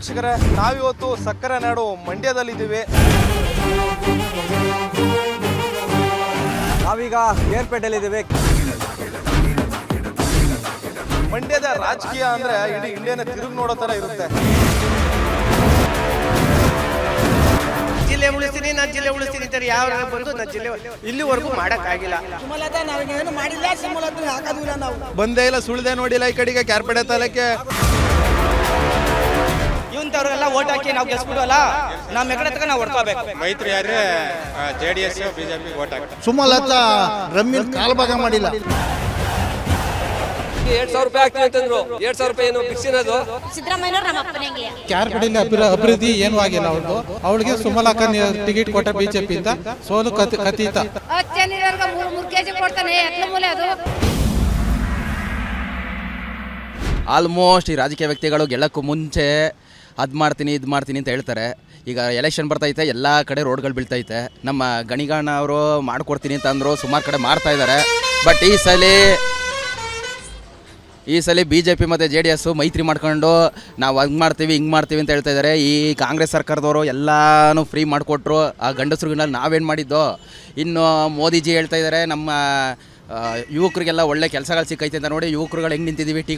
ವೀಕ್ಷಕರೇ, ನಾವಿವತ್ತು ಸಕ್ಕರೆ ನಾಡು ಮಂಡ್ಯದಲ್ಲಿದ್ದೀವಿ. ನಾವೀಗ ಏರ್ಪೇಟೆಯಲ್ಲಿದ್ದೀವಿ. ಮಂಡ್ಯದ ರಾಜಕೀಯ ಅಂದ್ರೆ ಇಡೀ ಇಂಡಿಯಾನ ತಿರುಗಿ ನೋಡೋ ತರ ಇರುತ್ತೆ. ಜಿಲ್ಲೆ ಉಳಿಸ್ತೀನಿ, ನಾನು ಜಿಲ್ಲೆ ಉಳಿಸ್ತೀನಿ ಅಂತಾರೆ. ಯಾವ ಬಂದು ನಾನು ಜಿಲ್ಲೆ ಇಲ್ಲಿವರೆಗೂ ಮಾಡೋಕ್ಕಾಗಿಲ್ಲ. ಸುಮಲತಾ ನಾವೇನು ಮಾಡಿಲ್ಲ, ಸುಮಲತಾ ಹಾಕೋದಿಲ್ಲ. ನಾವು ಬಂದೇ ಇಲ್ಲ, ಸುಳ್ದೆ ನೋಡಿಲ್ಲ ಈ ಕಡೆಗೆ ಕ್ಯಾರ್ಪೇಟೆ ತಾಲೂಕೆ. ಇವಂತವ್ರಿಗೆಲ್ಲ ಓಟ್ ಹಾಕಿ ನಾವು ಗೆಲ್ಸ್ಬಿಡೋಲ್ಲ, ನಮ್ಮ ಹೆಗಡೆ ತಗ ನಾವು ಹೊಡ್ಕೋಬೇಕು. ಮೈತ್ರಿ ಆದ್ರೆ JDS ಬಿಜೆಪಿ ಓಟ್ ಹಾಕಿ. ಸುಮಲತಾ ರಮ್ಮಿಲ್ ಕಾಲ್ಭಾಗ ಮಾಡಿಲ್ಲ. 2,000 ರೂಪಾಯಿ ಆಗ್ತೀವಿ ಅಂತಂದ್ರು. 2,000 ರೂಪಾಯಿ ಏನು ಫಿಕ್ಸ್ ಇರೋದು? ಸಿದ್ದರಾಮಯ್ಯನವ್ರು ನಮ್ಮ ಅಪ್ಪನಿಗೆ ಕ್ಯಾರ್ಪೇಟೆಯಲ್ಲಿ ಅಭಿವೃದ್ಧಿ ಏನೂ ಆಗಿಲ್ಲ. ಅವಳಿಗೆ ಸುಮಲತಾ ಟಿಕೆಟ್ ಕೊಟ್ಟ ಬಿಜೆಪಿ ಇಂದ ಸೋಲು ಕತೀತ. ಮೂರು ಕೆಜಿ ಕೊಡ್ತಾನೆ, ಎಟ್ಲ ಮೂಲೆ ಅದು. ಆಲ್ಮೋಸ್ಟ್ ಈ ರಾಜಕೀಯ ವ್ಯಕ್ತಿಗಳು ಗೆಲ್ಲಕ್ಕೂ ಮುಂಚೆ ಅದು ಮಾಡ್ತೀನಿ ಇದು ಮಾಡ್ತೀನಿ ಅಂತ ಹೇಳ್ತಾರೆ. ಈಗ ಎಲೆಕ್ಷನ್ ಬರ್ತೈತೆ, ಎಲ್ಲ ಕಡೆ ರೋಡ್ಗಳು ಬೀಳ್ತೈತೆ. ನಮ್ಮ ಗಣಿಗಾಣ ಅವರು ಮಾಡ್ಕೊಡ್ತೀನಿ ಅಂತ ಅಂದರು, ಸುಮಾರು ಕಡೆ ಮಾಡ್ತಾ ಇದ್ದಾರೆ. ಬಟ್ ಈ ಸಲ BJP ಮತ್ತು JDS ಮೈತ್ರಿ ಮಾಡ್ಕೊಂಡು ನಾವು ಹಂಗೆ ಮಾಡ್ತೀವಿ ಹಿಂಗೆ ಮಾಡ್ತೀವಿ ಅಂತ ಹೇಳ್ತಾ ಇದ್ದಾರೆ. ಈ ಕಾಂಗ್ರೆಸ್ ಸರ್ಕಾರದವರು ಎಲ್ಲನೂ ಫ್ರೀ ಮಾಡಿಕೊಟ್ರು. ಆ ಗಂಡಸ್ರುಗಳಲ್ಲಿ ನಾವೇನು ಮಾಡಿದ್ದೋ. ಇನ್ನು ಮೋದಿಜಿ ಹೇಳ್ತಾ ಇದ್ದಾರೆ ನಮ್ಮ ಯುವಕರಿಗೆಲ್ಲ ಒಳ್ಳೆ ಕೆಲಸಗಳು ಸಿಕ್ಕೈತೆ ಅಂತ. ನೋಡಿ ಯುವಕರುಗಳು ಹೆಂಗೆ ನಿಂತಿದ್ದೀವಿ ಟೀ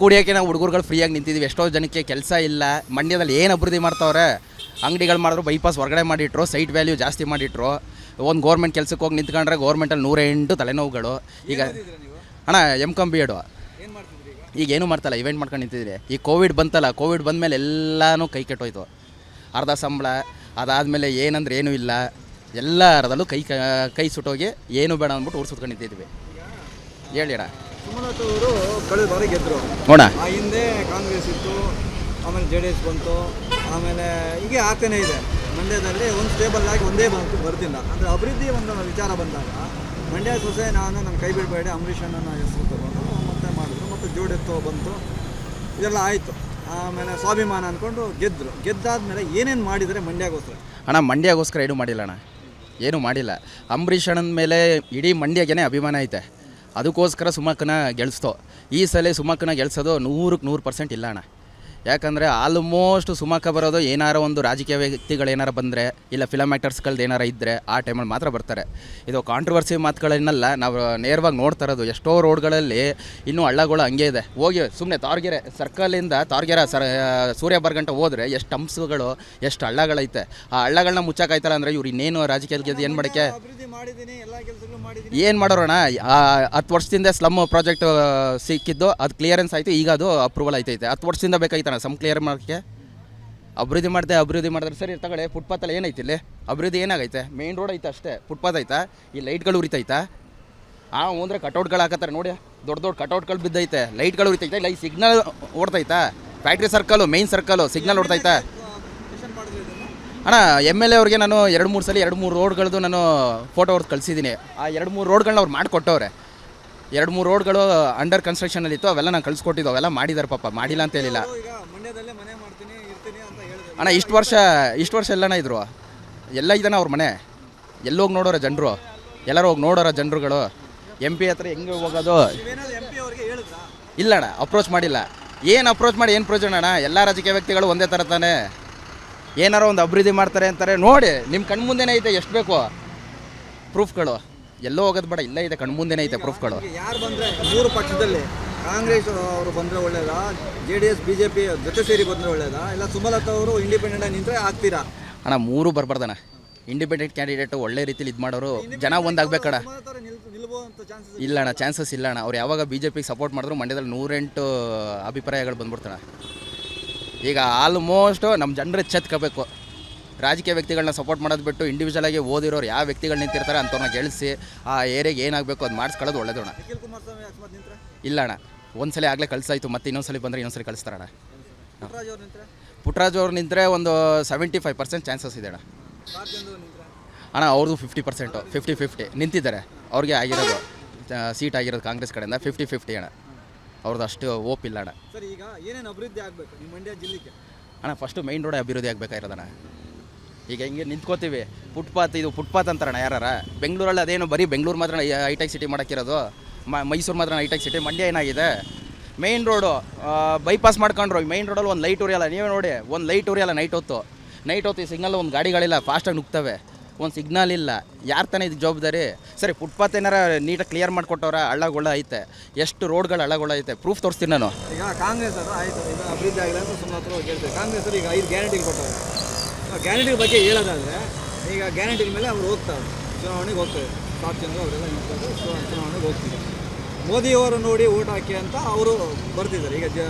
ಕುಡಿಯೋಕ್ಕೆ ನಾವು ಹುಡುಗರುಗಳು ಫ್ರೀಯಾಗಿ ನಿಂತಿದ್ದೀವಿ. ಎಷ್ಟೋ ಜನಕ್ಕೆ ಕೆಲಸ ಇಲ್ಲ. ಮಂಡ್ಯದಲ್ಲಿ ಏನು ಅಭಿವೃದ್ಧಿ ಮಾಡ್ತಾವ್ರೆ, ಅಂಗಡಿಗಳು ಮಾಡಿದ್ರು, ಬೈಪಾಸ್ ಹೊರಗಡೆ ಮಾಡಿಟ್ರು, ಸೈಟ್ ವ್ಯಾಲ್ಯೂ ಜಾಸ್ತಿ ಮಾಡಿಟ್ರು. ಒಂದು ಗೌರ್ಮೆಂಟ್ ಕೆಲಸಕ್ಕೆ ಹೋಗಿ ನಿಂತ್ಕೊಂಡ್ರೆ ಗೌರ್ಮೆಂಟಲ್ಲಿ 108 ತಲೆನೋವುಗಳು. ಈಗ ಅಣ್ಣ MCom B.Ed ಈಗ ಏನೂ ಮಾಡ್ತಲ್ಲ, ಇವೆಂಟ್ ಮಾಡ್ಕೊಂಡು ನಿಂತಿದ್ದೀರಿ. ಈ ಕೋವಿಡ್ ಬಂತಲ್ಲ, ಕೋವಿಡ್ ಬಂದಮೇಲೆ ಎಲ್ಲನೂ ಕೈ ಕೆಟ್ಟೋಯ್ತು. ಅರ್ಧ ಸಂಬಳ, ಅದಾದಮೇಲೆ ಏನಂದ್ರೆ ಏನೂ ಇಲ್ಲ. ಎಲ್ಲರದಲ್ಲೂ ಕೈ ಸುಟ್ಟೋಗಿ ಏನೂ ಬೇಡ ಅಂದ್ಬಿಟ್ಟು ಊರು ಸುತ್ಕೊಂಡು ನಿಂತಿದ್ವಿ. ಹೇಳಿ ಅಣ್ಣ. ಸುಮಲತಾ ಅವರು ಕಳೆದ ಬಾರಿ ಗೆದ್ದರು. ನೋಡ ಆ ಹಿಂದೆ ಕಾಂಗ್ರೆಸ್ ಇತ್ತು, ಆಮೇಲೆ JDS ಬಂತು, ಆಮೇಲೆ ಹೀಗೆ ಆಗ್ತಾನೆ ಇದೆ. ಮಂಡ್ಯದಲ್ಲಿ ಒಂದು ಸ್ಟೇಬಲ್ ಆಗಿ ಒಂದೇ ಬರ್ತಿಲ್ಲ. ಅಂದರೆ ಅಭಿವೃದ್ಧಿ ಒಂದು ವಿಚಾರ ಬಂದಾಗ ಮಂಡ್ಯ ಸೊಸೆ ನನ್ನ ಕೈ ಬಿಡಬೇಡಿ ಅಂಬರೀಷಣ್ಣನ ಹೆಸರು ತಗೊಂಡು ಮತ್ತೆ ಮಾಡಿದ್ರು. ಮತ್ತು ಜೋಡೆತ್ತು ಬಂತು, ಇದೆಲ್ಲ ಆಯಿತು. ಆಮೇಲೆ ಸ್ವಾಭಿಮಾನ ಅಂದ್ಕೊಂಡು ಗೆದ್ದರು. ಗೆದ್ದಾದ್ಮೇಲೆ ಏನೇನು ಮಾಡಿದರೆ ಮಂಡ್ಯಗೋಸ್ಕರ? ಅಣ್ಣ ಮಂಡ್ಯಗೋಸ್ಕರ ಏನೂ ಮಾಡಿಲ್ಲ ಅಣ್ಣ, ಏನೂ ಮಾಡಿಲ್ಲ. ಅಂಬರೀಷ್ ಅಣ್ಣನ ಮೇಲೆ ಇಡೀ ಮಂಡ್ಯಗೆ ಅಭಿಮಾನ ಐತೆ. ಅದಕ್ಕೋಸ್ಕರ ಸುಮಕ್ಕನ ಗೆಲ್ಸ್ತೋ. ಈ ಸಲ ಸುಮಕ್ಕನ ಗೆಲ್ಸೋದು 100ಕ್ಕೆ 100% ಇಲ್ಲ ಅಣ್ಣ. ಯಾಕಂದರೆ ಆಲ್ಮೋಸ್ಟ್ ಸುಮಕ್ಕ ಬರೋದು ಏನಾರ ಒಂದು ರಾಜಕೀಯ ವ್ಯಕ್ತಿಗಳು ಏನಾರ ಬಂದರೆ, ಇಲ್ಲ ಫಿಲಮ್ ಆ್ಯಕ್ಟರ್ಸ್ಗಳ್ದು ಏನಾರ ಇದ್ದರೆ ಆ ಟೈಮಲ್ಲಿ ಮಾತ್ರ ಬರ್ತಾರೆ. ಇದು ಕಾಂಟ್ರವರ್ಸಿ ಮಾತುಗಳನ್ನೆಲ್ಲ ನಾವು ನೇರವಾಗಿ ನೋಡ್ತಾ ಇರೋದು. ಎಷ್ಟೋ ರೋಡ್ಗಳಲ್ಲಿ ಇನ್ನೂ ಹಳ್ಳಗಳು ಹಂಗೆ ಇದೆ. ಹೋಗಿ ಸುಮ್ಮನೆ ತಾವರೆಗೆರೆ ಸರ್ಕಲಿಂದ ತಾವರೆಗೆರೆ ಸೂರ್ಯಬಾರ್ ಗಂಟೆ ಹೋದರೆ ಎಷ್ಟು ಹಂಪ್ಸ್ಗಳು, ಎಷ್ಟು ಹಳ್ಳಗಳೈತೆ. ಆ ಹಳ್ಳಗಳನ್ನ ಮುಚ್ಚಕ್ಕಾಯ್ತಲ್ಲ ಅಂದರೆ ಇವ್ರು ಇನ್ನೇನು ರಾಜಕೀಯದಲ್ಲಿ ಏನು ಮಾಡೋಕ್ಕೆ ಏನು ಮಾಡೋಣ. 10 ವರ್ಷದಿಂದ ಸ್ಲಮ್ ಪ್ರಾಜೆಕ್ಟ್ ಸಿಕ್ಕಿದ್ದು, ಅದು ಕ್ಲಿಯರೆನ್ಸ್ ಆಯಿತು. ಈಗ ಅದು ಅಪ್ರೂವಲ್ ಆಯ್ತೈತೆ. 10 ವರ್ಷದಿಂದ ಬೇಕಾಯ್ತಾನೆ ಸಮ್ ಕ್ಲಿಯರ್ ಮಾಡೋಕ್ಕೆ. ಅಭಿವೃದ್ಧಿ ಮಾಡಿದ್ರೆ ಸರಿ ತಗೊಳ್ಳಿ. ಫುಟ್ಪಾತಲ್ಲಿ ಏನೈತಿ ಇಲ್ಲಿ ಅಭಿವೃದ್ಧಿ ಏನಾಗೈತೆ? ಮೇನ್ ರೋಡ್ ಐತೆ ಅಷ್ಟೇ, ಫುಟ್ಪಾತ್ ಐತಾ? ಈ ಲೈಟ್ಗಳು ಉರಿತೈತಾ? ಅಂದರೆ ಕಟೌಟ್ಗಳು ಹಾಕತ್ತಾರೆ ನೋಡಿ, ದೊಡ್ಡ ಕಟೌಟ್ಗಳು ಬಿದ್ದೈತೆ, ಲೈಟ್ಗಳು ಉರಿತೈತೆ. ಇಲ್ಲ ಈ ಸಿಗ್ನಲ್ ಓಡ್ತೈತಾ? Factory circle, main circle signal ಓಡ್ತೈತಾ? ಅಣ್ಣ MLA ಅವ್ರಿಗೆ ನಾನು 2-3 ಸಲ 2-3 ರೋಡ್ಗಳದ್ದು ನಾನು ಫೋಟೋ ಹೊಡೆದು ಕಳಿಸಿದ್ದೀನಿ. ಆ 2-3 ರೋಡ್ಗಳನ್ನ ಅವ್ರು ಮಾಡಿಕೊಟ್ಟವ್ರೆ. 2-3 ರೋಡ್ಗಳು ಅಂಡರ್ ಕನ್ಸ್ಟ್ರಕ್ಷನಲ್ಲಿತ್ತು, ಅವೆಲ್ಲ ನಾನು ಕಳಿಸ್ಕೊಟ್ಟಿದ್ದು. ಅವೆಲ್ಲ ಮಾಡಿದ್ದಾರೆ ಪಾಪ, ಮಾಡಿಲ್ಲ ಅಂತ ಹೇಳಿಲ್ಲ ಅಣ್ಣ. ಇಷ್ಟು ವರ್ಷ ಎಲ್ಲಣ್ಣ ಇದ್ರು, ಎಲ್ಲ ಇದ್ದಾನೆ ಅವ್ರ ಮನೆ. ಎಲ್ಲೋಗಿ ನೋಡೋರ ಜನರು, ಎಲ್ಲರೂ ಹೋಗಿ ನೋಡೋರ ಜನರುಗಳು. MP ಹತ್ರ ಹೆಂಗೆ ಹೋಗೋದು? ಇಲ್ಲ ಅಣ್ಣ, ಅಪ್ರೋಚ್ ಮಾಡಿಲ್ಲ. ಏನು ಅಪ್ರೋಚ್ ಮಾಡಿ ಏನು ಪ್ರಯೋಜನ ಅಣ್ಣ? ಎಲ್ಲ ರಾಜಕೀಯ ವ್ಯಕ್ತಿಗಳು ಒಂದೇ ಥರ ತಾನೆ. ಏನಾರೋ ಒಂದು ಅಭಿವೃದ್ಧಿ ಮಾಡ್ತಾರೆ ಅಂತಾರೆ. ನೋಡಿ ನಿಮ್ಮ ಕಣ್ಮುಂದೆನೇ ಐತೆ, ಎಷ್ಟು ಬೇಕು ಪ್ರೂಫ್ಗಳು. ಎಲ್ಲೋ ಹೋಗೋದು ಬೇಡ, ಇಲ್ಲ ಇದೆ ಕಣ್ಮುಂದೆನೇ ಐತೆ ಪ್ರೂಫ್ಗಳು. ಯಾರು ಬಂದರೆ ಮೂರು ಪಕ್ಷದಲ್ಲಿ ಕಾಂಗ್ರೆಸ್ ಅವರು ಬಂದರೆ ಒಳ್ಳೇದಾ, JDS BJP ಜೊತೆ ಸೇರಿ ಬಂದರೆ ಒಳ್ಳೇದಾ, ಇಲ್ಲ ಸುಮಲತಾ ಅವರು ಇಂಡಿಪೆಂಡೆಂಟ್ ಆಗಿ ನಿಂತರೆ ಆಗ್ತೀರಾ? ಅಣ್ಣ ಮೂರು ಬರ್ಬಾರ್ದಣ್ಣ. ಇಂಡಿಪೆಂಡೆಂಟ್ ಕ್ಯಾಂಡಿಡೇಟು ಒಳ್ಳೆ ರೀತಿಲಿ ಇದು ಮಾಡೋರು, ಜನ ಒಂದಾಗಬೇಕಣ್ಣ. ಇಲ್ಲ ಅಣ್ಣ, ಚಾನ್ಸಸ್ ಇಲ್ಲ ಅಣ್ಣ. ಅವ್ರು ಯಾವಾಗ BJPಗೆ ಸಪೋರ್ಟ್ ಮಾಡಿದ್ರು ಮಂಡ್ಯದಲ್ಲಿ 108 ಅಭಿಪ್ರಾಯಗಳು ಬಂದ್ಬಿಡ್ತಾನೆ. ಈಗ ಆಲ್ಮೋಸ್ಟ್ ನಮ್ಮ ಜನರು ಎಚ್ಚೆತ್ಕೋಬೇಕು. ರಾಜಕೀಯ ವ್ಯಕ್ತಿಗಳನ್ನ ಸಪೋರ್ಟ್ ಮಾಡೋದು ಬಿಟ್ಟು ಇಂಡಿವಿಜುವಲಾಗಿ ಓದಿರೋರು ಯಾವ ವ್ಯಕ್ತಿಗಳು ನಿಂತಿರ್ತಾರೆ ಅಂಥವ್ರನ್ನ ಗೆಲ್ಲಿಸಿ ಆ ಏರಿಯಾಗೆ ಏನಾಗಬೇಕು ಅದು ಮಾಡಿಸ್ಕೊಳ್ಳೋದು ಒಳ್ಳೇದು ಅಣ್ಣ. ಇಲ್ಲ ಅಣ್ಣ, ಒಂದು ಸಲ ಆಗಲೇ ಕಳಿಸಾಯ್ತು, ಮತ್ತೆ ಇನ್ನೊಂದು ಸಲ ಬಂದರೆ ಇನ್ನೊಂದು ಸಲ ಕಳಿಸ್ತಾರಣ್ಣ. ಪುಟ್ಟರಾಜು ಅವ್ರು ನಿಂತರೆ ಒಂದು 75% ಚಾನ್ಸಸ್ ಇದೆ ಅಣ್ಣ. ಅಣ್ಣ ಅವ್ರದ್ದು 50%, 50-50 ನಿಂತಿದ್ದಾರೆ. ಅವ್ರಿಗೆ ಆಗಿರೋದು ಸೀಟ್ ಆಗಿರೋದು ಕಾಂಗ್ರೆಸ್ ಕಡೆಯಿಂದ 50-50 ಅಣ್ಣ. ಅವ್ರದ್ದು ಅಷ್ಟು ಓಪ್ ಇಲ್ಲ ಅಣ್ಣ. ಸರ್, ಈಗ ಏನೇನು ಅಭಿವೃದ್ಧಿ ಆಗಬೇಕು ನಿಮ್ಮ ಮಂಡ್ಯ ಜಿಲ್ಲೆಗೆ? ಅಣ್ಣ ಫಸ್ಟು ಮೈನ್ ರೋಡೇ ಅಭಿವೃದ್ಧಿ ಆಗಬೇಕಾಗಿರೋದಣ್ಣ. ಈಗ ಹಿಂಗೆ ನಿಂತ್ಕೋತೀವಿ, ಫುಟ್ಪಾತ್ ಅಂತಾರಣ್ಣ ಯಾರ. ಬೆಂಗಳೂರಲ್ಲಿ ಅದೇನು ಬರೀ ಬೆಂಗಳೂರು ಮಾತ್ರ ಹೈಟೆಕ್ ಸಿಟಿ ಮಾಡೋಕ್ಕಿರೋದು, ಮೈಸೂರು ಮಾತ್ರ ಹೈಟೆಕ್ ಸಿಟಿ. ಮಂಡ್ಯ ಏನಾಗಿದೆ? ಮೇಯ್ನ್ ರೋಡು ಬೈಪಾಸ್ ಮಾಡ್ಕೊಂಡ್ರು ಮೇಯ್ನ್ ರೋಡಲ್ಲಿ ಒಂದು ಲೈಟ್ ಉರಿಯಲ್ಲ, ನೀವೇ ನೋಡಿ ಒಂದು ಲೈಟ್ ಉರಿಯಲ್ಲ ನೈಟ್ ಹೊತ್ತು ಈ ಸಿಗ್ನಲ್ ಒಂದು ಗಾಡಿಗಳಿಲ್ಲ ಫಾಸ್ಟಾಗಿ ನುಗ್ತವೆ, ಒಂದು ಸಿಗ್ನಲ್ ಇಲ್ಲ. ಯಾರು ತಾನೇ ಇದಕ್ಕೆ ಜವಾಬ್ದಾರಿ? ಸರಿ ಫುಟ್ಪಾತ್ ಏನಾರ ನೀಟಾಗಿ ಕ್ಲಿಯರ್ ಮಾಡಿಕೊಟ್ಟವ್ರ? ಹಳ್ಳಗೊಳ್ಳ ಐತೆ, ಎಷ್ಟು ರೋಡ್ಗಳು ಹಳ್ಳಗೊಳ್ಳ ಐತೆ, ಪ್ರೂಫ್ ತೋರಿಸ್ತೀನಿ ನಾನು. ಈಗ ಕಾಂಗ್ರೆಸ್ ಅವರು ಆಯಿತು ಈಗ ಅಭಿವೃದ್ಧಿ ಆಗಿಲ್ಲ ಅಂತ ಸುಮ್ಮನೆ ಹತ್ರ ಕೇಳ್ತಾರೆ. ಕಾಂಗ್ರೆಸ್ ಅವರು ಈಗ 5 ಗ್ಯಾರಂಟಿಗಳು ಕೊಟ್ಟವ್ರೆ. ಗ್ಯಾರಂಟಿ ಬಗ್ಗೆ ಹೇಳೋದಾದರೆ ಈಗ ಗ್ಯಾರಂಟಿ ಮೇಲೆ ಅವ್ರು ಹೋಗ್ತಾರೆ, ಚುನಾವಣೆಗೆ ಹೋಗ್ತಾರೆ, ಸಾಕು ಜನ ಅವರೆಲ್ಲ ನಿಂತ್ಕೊಂಡು ಚುನಾವಣೆಗೆ ಹೋಗ್ತಿದ್ದಾರೆ. ಮೋದಿಯವರು ನೋಡಿ ಓಟ್ ಹಾಕಿ ಅಂತ ಅವರು ಬರ್ತಿದ್ದಾರೆ. ಈಗ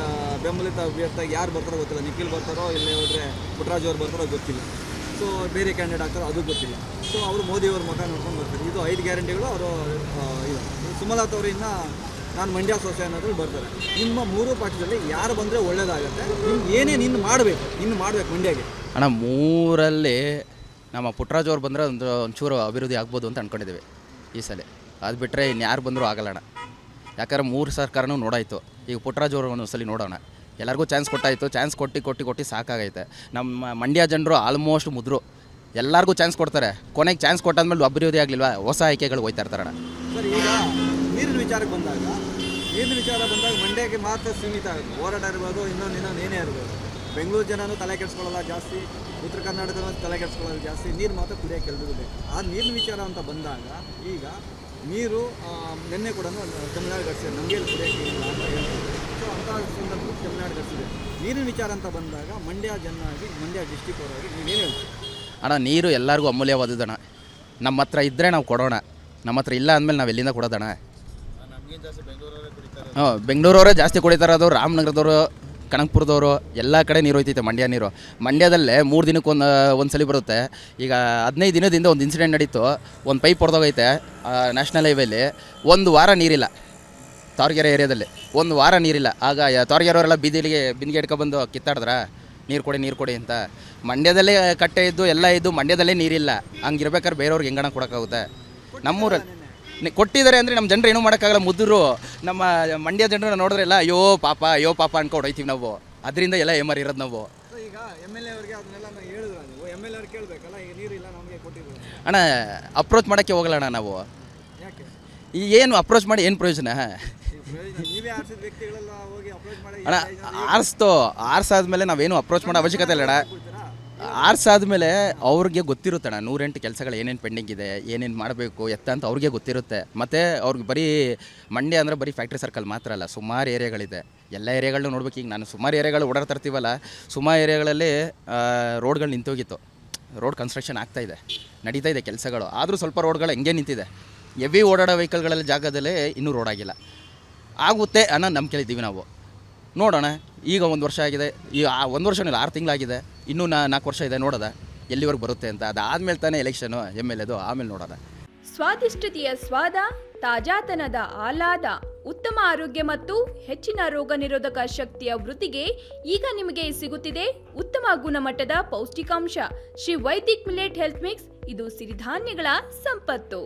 ಬೆಂಬಲಿತ ಅಭ್ಯರ್ಥಿಯಾಗಿ ಯಾರು ಬರ್ತಾರೋ ಗೊತ್ತಿಲ್ಲ, ನಿಖಿಲ್ ಬರ್ತಾರೋ ಇಲ್ಲೇ ಹೋದರೆ ಪುಟ್ಟರಾಜು ಅವ್ರು ಬರ್ತಾರೋ ಗೊತ್ತಿಲ್ಲ, ಸೊ ಬೇರೆ ಕ್ಯಾಂಡಿಡೇಟ್ ಆಗ್ತಾರೋ ಅದು ಗೊತ್ತಿಲ್ಲ. ಸೊ ಅವರು ಮೋದಿಯವ್ರ ಮುಖ ನೋಡ್ಕೊಂಡು ಬರ್ತಾರೆ. ಇದು 5 ಗ್ಯಾರಂಟಿಗಳು ಅವರು ಇದು ಸುಮಲತಾ ಅವರಿಂದ ನಾನು ಮಂಡ್ಯ ಸೊಸೆ ಅನ್ನೋದ್ರಲ್ಲಿ ಬರ್ತಾರೆ. ನಿಮ್ಮ 3 ಪಕ್ಷದಲ್ಲಿ ಯಾರು ಬಂದರೆ ಒಳ್ಳೇದಾಗುತ್ತೆ, ನಿಮ್ಗೆ ಮಾಡಬೇಕು ಮಂಡ್ಯಗೆ? ಅಣ್ಣ 3ರಲ್ಲಿ ನಮ್ಮ ಪುಟ್ಟರಾಜು ಅವ್ರು ಬಂದರೆ ಒಂಚೂರು ಅಭಿವೃದ್ಧಿ ಆಗ್ಬೋದು ಅಂತ ಅಂದ್ಕೊಂಡಿದ್ದೀವಿ ಈ ಸಲ. ಅದು ಬಿಟ್ಟರೆ ಇನ್ಯಾರು ಬಂದರೂ ಆಗಲ್ಲ ಅಣ್ಣ, ಯಾಕಂದ್ರೆ 3 ಸರ್ಕಾರನೂ ನೋಡಾಯಿತು. ಈಗ ಪುಟ್ಟರಾಜು ಅವರು ಒಂದೊಂದ್ಸಲಿ ನೋಡೋಣ, ಎಲ್ಲರಿಗೂ ಚಾನ್ಸ್ ಕೊಟ್ಟಾಯಿತು, ಚಾನ್ಸ್ ಕೊಟ್ಟು ಸಾಕಾಗೈತೆ. ನಮ್ಮ ಮಂಡ್ಯ ಜನರು ಆಲ್ಮೋಸ್ಟ್ ಮುದ್ರು, ಎಲ್ಲರಿಗೂ ಚಾನ್ಸ್ ಕೊಡ್ತಾರೆ, ಕೊನೆಗೆ ಚಾನ್ಸ್ ಕೊಟ್ಟಾದ್ಮೇಲೆ ಅಭಿವೃದ್ಧಿ ಆಗಲಿಲ್ವಾ ಹೊಸ ಆಯ್ಕೆಗಳು ಹೋಯ್ತಾ ಇರ್ತಾರಣ್ಣ. ಸರ್ ಈಗ ನೀರಿನ ವಿಚಾರಕ್ಕೆ ಬಂದಾಗ ಮಂಡ್ಯಕ್ಕೆ ಮಾತ್ರ ಸೀಮಿತ ಆಗುತ್ತೆ. ಹೋರಾಟ ಇರ್ಬೋದು, ಇನ್ನೊಂದು ಏನೇ ಇರ್ಬೋದು. ಬೆಂಗಳೂರು ಜನನೂ ತಲೆ ಕೆಡಿಸ್ಕೊಳ್ಳೋಲ್ಲ ಜಾಸ್ತಿ, ಉತ್ತರ ಕರ್ನಾಟಕದ ತಲೆ ಕೆಡಿಸ್ಕೊಳ್ಳೋದು ಜಾಸ್ತಿ, ನೀರು ಮಾತ್ರ ಕುಡಿಯೋಕ್ಕೆ ಎಲ್ಲರಿಗೂ ಬೇಕು. ಆ ನೀರಿನ ವಿಚಾರ ಅಂತ ಬಂದಾಗ ಈಗ ನೀರು ನಿನ್ನೆ ಕೂಡ ತಮಿಳ್ನಾಡು ಘಟಿಸಿದೆ, ನಮಗೆ ಕುಡಿಯೋಕ್ಕೆ ಇಲ್ಲ ಅಂತ ಹೇಳ್ತಾರೆ. ಸೊ ಅಂಥ ಸಂದರ್ಭದಲ್ಲಿ ತಮಿಳ್ನಾಡು ಘಟಿಸಿದೆ. ನೀರಿನ ವಿಚಾರ ಅಂತ ಬಂದಾಗ ಮಂಡ್ಯ ಜನಾಗಿ, ಮಂಡ್ಯ ಡಿಸ್ಟಿಕ್ ಅವರಾಗಿ ನೀವೇನು ಹೇಳ್ತೀವಿ? ಅಣ್ಣ ನೀರು ಎಲ್ಲರಿಗೂ ಅಮೂಲ್ಯವಾದದಣ್ಣ. ನಮ್ಮ ಹತ್ರ ಇದ್ದರೆ ನಾವು ಕೊಡೋಣ, ನಮ್ಮ ಹತ್ರ ಇಲ್ಲ ಅಂದಮೇಲೆ ನಾವು ಎಲ್ಲಿಂದ ಕೊಡೋದಣ್ಣ? ಬೆಂಗಳೂರವರೇ ಜಾಸ್ತಿ ಕುಡಿತಾರೆ, ಅದು ರಾಮನಗರದವರು, ಕನಕಪುರದವರು ಎಲ್ಲ ಕಡೆ ನೀರು ಹೋಯ್ತೈತೆ. ಮಂಡ್ಯ ನೀರು ಮಂಡ್ಯದಲ್ಲೇ 3 ದಿನಕ್ಕೆ ಒಂದು ಸಲ ಬರುತ್ತೆ. ಈಗ 15 ದಿನದಿಂದ ಒಂದು ಇನ್ಸಿಡೆಂಟ್ ನಡೀತು, ಒಂದು ಪೈಪ್ ಹೊಡೆದೋಗೈತೆ ನ್ಯಾಷನಲ್ ಹೈವೇಲಿ, 1 ವಾರ ನೀರಿಲ್ಲ ತಾವರೆಕೆರೆ ಏರಿಯಾದಲ್ಲಿ, 1 ವಾರ ನೀರಿಲ್ಲ. ಆಗ ತಾವರೆಕೆರೆಯವರೆಲ್ಲ ಬಿಂದಿಗೆ ಇಟ್ಕೊಬಂದು ಕಿತ್ತಾಡಿದ್ರ ನೀರು ಕೊಡಿ ಅಂತ. ಮಂಡ್ಯದಲ್ಲೇ ಕಟ್ಟೆ ಇದ್ದು ಎಲ್ಲ ಇದ್ದು ಮಂಡ್ಯದಲ್ಲೇ ನೀರಿಲ್ಲ, ಹಂಗಿರ್ಬೇಕಾದ್ರೆ ಬೇರೆಯವ್ರಿಗೆ ಹೆಂಗಣ ಕೊಡೋಕ್ಕಾಗುತ್ತೆ? ನಮ್ಮೂರಲ್ಲಿ ಕೊಟ್ಟಿದ್ದಾರೆ ಅಂದರೆ ನಮ್ಮ ಜನರು ಏನೂ ಮಾಡೋಕ್ಕಾಗಲ್ಲ. ಮುದ್ರು ನಮ್ಮ ಮಂಡ್ಯ ಜನರನ್ನ ನೋಡಿದ್ರೆಲ್ಲ ಅಯ್ಯೋ ಪಾಪ ಅನ್ಕೊಂಡು ಹೋಯ್ತೀವಿ ನಾವು, ಅದರಿಂದ ಎಲ್ಲ ಏಮಾರಿ ಇರೋದು ನಾವು. ಈಗ MLA ಅವರಿಗೆ ಅದನ್ನೆಲ್ಲ ಹೇಳಿದ್ರು, ನೀವು MLA ಅವ್ರು ಕೇಳಬೇಕಲ್ಲ, ಈಗ ನೀರಿಲ್ಲ ನಮಗೆ ಕೊಟ್ಟಿದ್ರು ಅಣ್ಣ. ಅಪ್ರೋಚ್ ಮಾಡೋಕ್ಕೆ ಹೋಗಲ್ಲ ಅಣ್ಣ ನಾವು. ಯಾಕೆ ಏನು ಅಪ್ರೋಚ್ ಮಾಡಿ ಏನು ಪ್ರಯೋಜನ? ನೀವೇ ಆರಿಸಿದ ವ್ಯಕ್ತಿಗಳೆಲ್ಲ ಹೋಗಿ ಅಪ್ರೋಚ್ ಮಾಡಿ ಅಣ್ಣ ಆರಿಸಾದ್ಮೇಲೆ ನಾವೇನು ಅಪ್ರೋಚ್ ಮಾಡೋ ಅವಶ್ಯಕತೆ ಇಲ್ಲ ಅಣ್ಣ. ಆರಿಸಾದ್ಮೇಲೆ ಅವ್ರಿಗೆ ಗೊತ್ತಿರುತ್ತಣ್ಣ 108 ಕೆಲಸಗಳು ಏನೇನು ಪೆಂಡಿಂಗ್ ಇದೆ, ಏನೇನು ಮಾಡಬೇಕು ಅಂತ ಅವ್ರಿಗೆ ಗೊತ್ತಿರುತ್ತೆ. ಮತ್ತು ಅವ್ರಿಗೆ ಬರೀ ಮಂಡ್ಯ ಅಂದರೆ ಬರೀ ಫ್ಯಾಕ್ಟ್ರಿ ಸರ್ಕಲ್ ಮಾತ್ರ ಅಲ್ಲ, ಸುಮಾರು ಏರಿಯಾಗಳಿದೆ, ಎಲ್ಲ ಏರಿಯಾಗಳನ್ನೂ ನೋಡ್ಬೇಕು. ಈಗ ನಾನು ಸುಮಾರು ಏರಿಯಾಗಳು ಓಡಾಡ್ತಾ ಇರ್ತೀವಲ್ಲ, ಸುಮಾರು ಏರಿಯಾಗಳಲ್ಲಿ ರೋಡ್ಗಳು ನಿಂತೋಗಿತ್ತು, ರೋಡ್ ಕನ್ಸ್ಟ್ರಕ್ಷನ್ ಆಗ್ತಾಯಿದೆ, ನಡೀತಾ ಇದೆ ಕೆಲಸಗಳು. ಆದರೂ ಸ್ವಲ್ಪ ರೋಡ್ಗಳು ಹೆಂಗೆ ನಿಂತಿದೆ, ಹೆವಿ ಓಡಾಡೋ ವೆಹಿಕಲ್ಗಳಲ್ಲಿ ಜಾಗದಲ್ಲೇ ಇನ್ನೂ ರೋಡ್ ಆಗಿಲ್ಲ. ಆಗುತ್ತೆ ಅನ್ನೋ ನಂಬಿಕೆ ಇದ್ದೀವಿ ನಾವು. ನೋಡೋಣ, ಈಗ 1 ವರ್ಷ ಆಗಿದೆ, ಈಗ 1 ವರ್ಷನಿಲ್ಲ 6 ತಿಂಗಳಾಗಿದೆ, ಇನ್ನೂ 4 ವರ್ಷ ಇದೆ, ನೋಡೋದ ಎಲ್ಲಿವರೆಗೆ ಬರುತ್ತೆ ಅಂತ. ಅದಾದಮೇಲೆ ತಾನೇ ಎಲೆಕ್ಷನು MLAದು, ಆಮೇಲೆ ನೋಡೋಣ. ಸ್ವಾದಿಷ್ಟತೆಯ ಸ್ವಾದ, ತಾಜಾತನದ ಆಹ್ಲಾದ, ಉತ್ತಮ ಆರೋಗ್ಯ ಮತ್ತು ಹೆಚ್ಚಿನ ರೋಗ ನಿರೋಧಕ ಶಕ್ತಿಯ ವೃದ್ಧಿಗೆ ಈಗ ನಿಮಗೆ ಸಿಗುತ್ತಿದೆ ಉತ್ತಮ ಗುಣಮಟ್ಟದ ಪೌಷ್ಟಿಕಾಂಶ Shri Vaidik millet health mix. ಇದು ಸಿರಿಧಾನ್ಯಗಳ ಸಂಪತ್ತು.